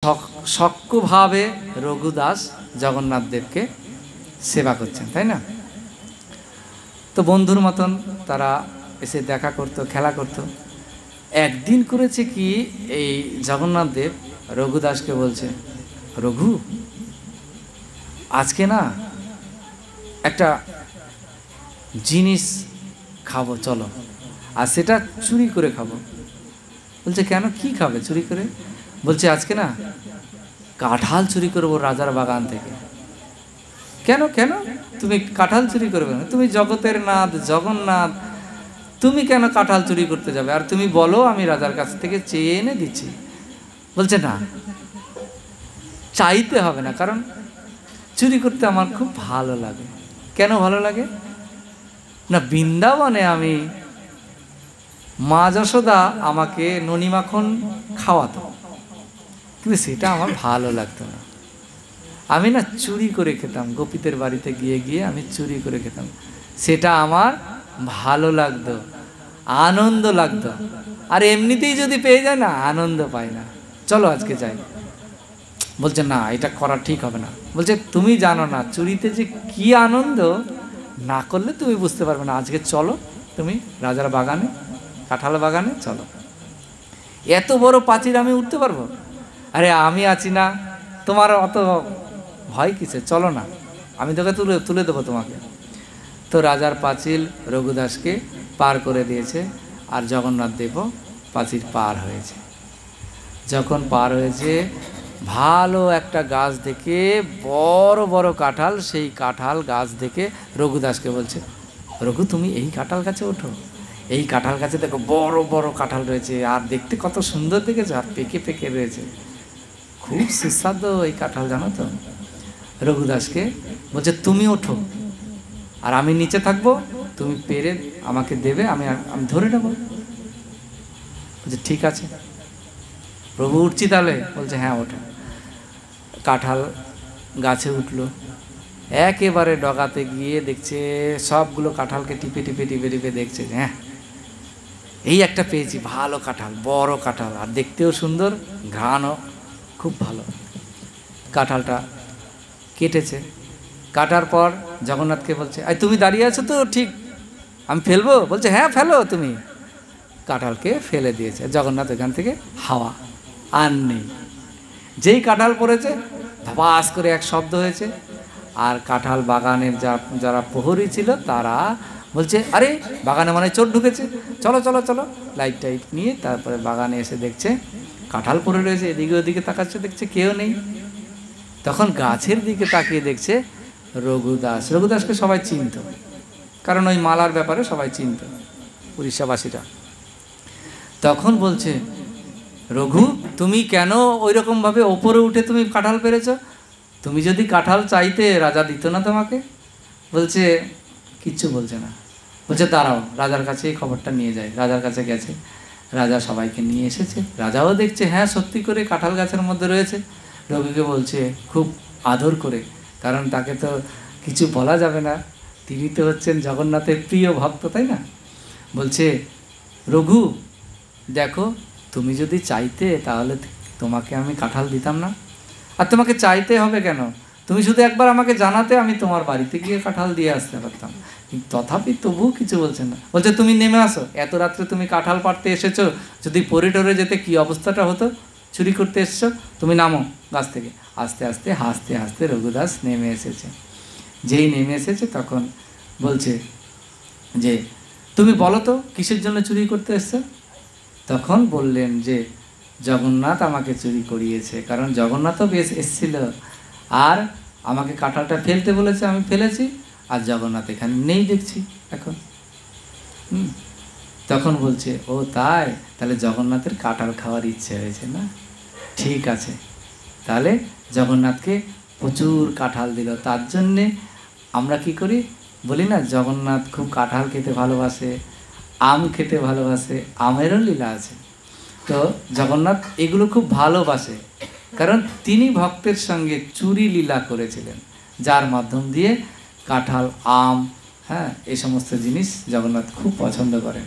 সক্ষভাবে রঘুদাস জগন্নাথ দেবকে সেবা করছেন, তাই না? তো বন্ধুর মতন তারা এসে দেখা করতো, খেলা করতো। একদিন করেছে কি, এই জগন্নাথ দেব রঘুদাসকে বলছে, রঘু আজকে না একটা জিনিস খাবো, চলো, আর সেটা চুরি করে খাবো। বলছে কেন, কি খাবে চুরি করে? বলছে আজকে না কাঁঠাল চুরি করবো রাজার বাগান থেকে। কেন কেন তুমি কাঁঠাল চুরি করবে না? তুমি জগতের নাথ জগন্নাথ, তুমি কেন কাঁঠাল চুরি করতে যাবে? আর তুমি বলো আমি রাজার কাছ থেকে চেয়ে এনে দিচ্ছি। বলছে না, চাইতে হবে না, কারণ চুরি করতে আমার খুব ভালো লাগে। কেন ভালো লাগে? না, বৃন্দাবনে আমি মা যশোদা আমাকে ননি মাখন খাওয়াতো, কিন্তু সেটা আমার ভালো লাগতো না। আমি না চুরি করে খেতাম, গোপীদের বাড়িতে গিয়ে গিয়ে আমি চুরি করে খেতাম, সেটা আমার ভালো লাগতো, আনন্দ লাগতো। আর এমনিতেই যদি পেয়ে যায় না, আনন্দ পাই না। চলো আজকে যাই। বলছে না, এটা করা ঠিক হবে না। বলছে তুমি জানো না চুরিতে যে কি আনন্দ, না করলে তুমি বুঝতে পারবে না। আজকে চলো তুমি রাজার বাগানে, কাঁঠাল বাগানে চলো। এত বড় পাঁচিল আমি উঠতে পারবো? আরে আমি আছি না, তোমার অত ভয় কিসে, চলো না, আমি তোকে তুলে দেবো তোমাকে। তো রাজার পাঁচিল রঘুদাসকে পার করে দিয়েছে, আর জগন্নাথ দেবও পাঁচিল পার হয়েছে। যখন পার হয়েছে, ভালো একটা গাছ দেখে, বড় বড় কাঁঠাল, সেই কাঁঠাল গাছ দেখে রঘুদাসকে বলছে, রঘু তুমি এই কাঁঠাল গাছে ওঠো, এই কাঁঠাল গাছে দেখো বড় বড় কাঁঠাল রয়েছে, আর দেখতে কত সুন্দর দেখেছো, আর পেকে পেকে রয়েছে, খুব সুস্বাদু এই কাঁঠাল, জানো তো? রঘুদাসকে বলছে তুমি ওঠো, আর আমি নিচে থাকবো, তুমি পেরে আমাকে দেবে, আমি ধরে নেবো। বলছে ঠিক আছে প্রভু, উঠছি তাহলে। বলছে হ্যাঁ ওঠো। কাঁঠাল গাছে উঠলো, একেবারে ডগাতে গিয়ে দেখছে সবগুলো কাঁঠালকে টিপে টিপে টিপে টিপে দেখছে, হ্যাঁ এই একটা পেয়েছি, ভালো কাঁঠাল, বড় কাঁঠাল, আর দেখতেও সুন্দর, ঘ্রাণও খুব ভালো। কাঁঠালটা কেটেছে, কাটার পর জগন্নাথকে বলছে, আই তুমি দাঁড়িয়ে আছো তো, ঠিক আমি ফেলবো? বলছে হ্যাঁ ফেলো তুমি। কাঁঠালকে ফেলে দিয়েছে জগন্নাথ, এখান থেকে হাওয়া আর নেই। যেই কাঁঠাল পড়েছে, ধপাস করে এক শব্দ হয়েছে, আর কাঁঠাল বাগানের যারা প্রহরী ছিল তারা বলছে, আরে বাগানে মানে চোর ঢুকেছে, চলো চলো চলো, লাইট টাইট নিয়ে তারপরে বাগানে এসে দেখছে কাঁঠাল পড়ে রয়েছে, এদিকে ওদিকে তাকাচ্ছে, দেখছে কেউ নেই। তখন গাছের দিকে তাকিয়ে দেখছে রঘুদাস। রঘুদাসকে সবাই চিনত, কারণ ওই মালার ব্যাপারে সবাই চিনত উড়িষ্যাবাসীরা। তখন বলছে, রঘু তুমি কেন ওই রকমভাবে ওপরে উঠে তুমি কাঁঠাল পেরেছ? তুমি যদি কাঁঠাল চাইতে রাজা দিত না তোমাকে? বলছে কিচ্ছু বলছে না। বলছে দাঁড়াও, রাজার কাছে এই খবরটা নিয়ে যায়। রাজার কাছে গেছে, রাজা সবাইকে নিয়ে এসেছে। রাজাও দেখছে হ্যাঁ সত্যি করে কাঁঠাল গাছের মধ্যে রয়েছে। রঘুকে বলছে খুব আদর করে, কারণ তাকে তো কিছু বলা যাবে না, তিনি তো হচ্ছেন জগন্নাথের প্রিয় ভক্ত, তাই না? বলছে রঘু দেখো, তুমি যদি চাইতে তাহলে তোমাকে আমি কাঁঠাল দিতাম না। আর তোমাকে চাইতে হবে কেন? তুমি শুধু একবার আমাকে জানাতে, আমি তোমার বাড়িতে গিয়ে কাঁঠাল দিয়ে আসতে পারতাম। তথাপি তবুও কিছু বলছে না। বলছে তুমি নেমে আসো, এত রাত্রে তুমি কাঁঠাল পাড়তে এসেছো, যদি পরে টরে যেতে কি অবস্থাটা হতো, চুরি করতে এসছো, তুমি নামো গাছ থেকে। আস্তে আস্তে হাসতে হাসতে রঘুদাস নেমে এসেছে। যেই নেমে এসেছে তখন বলছে যে তুমি বলো তো কিসের জন্য চুরি করতে এসছো? তখন বললেন যে জগন্নাথ আমাকে চুরি করিয়েছে, কারণ জগন্নাথও বেশ এসেছিল, আর আমাকে কাঁঠালটা ফেলতে বলেছে, আমি ফেলেছি, আর জগন্নাথ এখানে নেই দেখছি এখন। তখন বলছে ও তাই, তাহলে জগন্নাথের কাঁঠাল খাওয়ার ইচ্ছে হয়েছে না? ঠিক আছে, তাহলে জগন্নাথকে প্রচুর কাঁঠাল দিল। তার জন্যে আমরা কি করি বলি না, জগন্নাথ খুব কাঁঠাল খেতে ভালোবাসে, আম খেতে ভালোবাসে, আমেরও লীলা আছে। তো জগন্নাথ এগুলো খুব ভালোবাসে, কারণ তিনি ভক্তের সঙ্গে চুরি লীলা করেছিলেন, যার মাধ্যম দিয়ে কাঁঠাল, আম, হ্যাঁ এই সমস্ত জিনিস জগন্নাথ খুব পছন্দ করেন।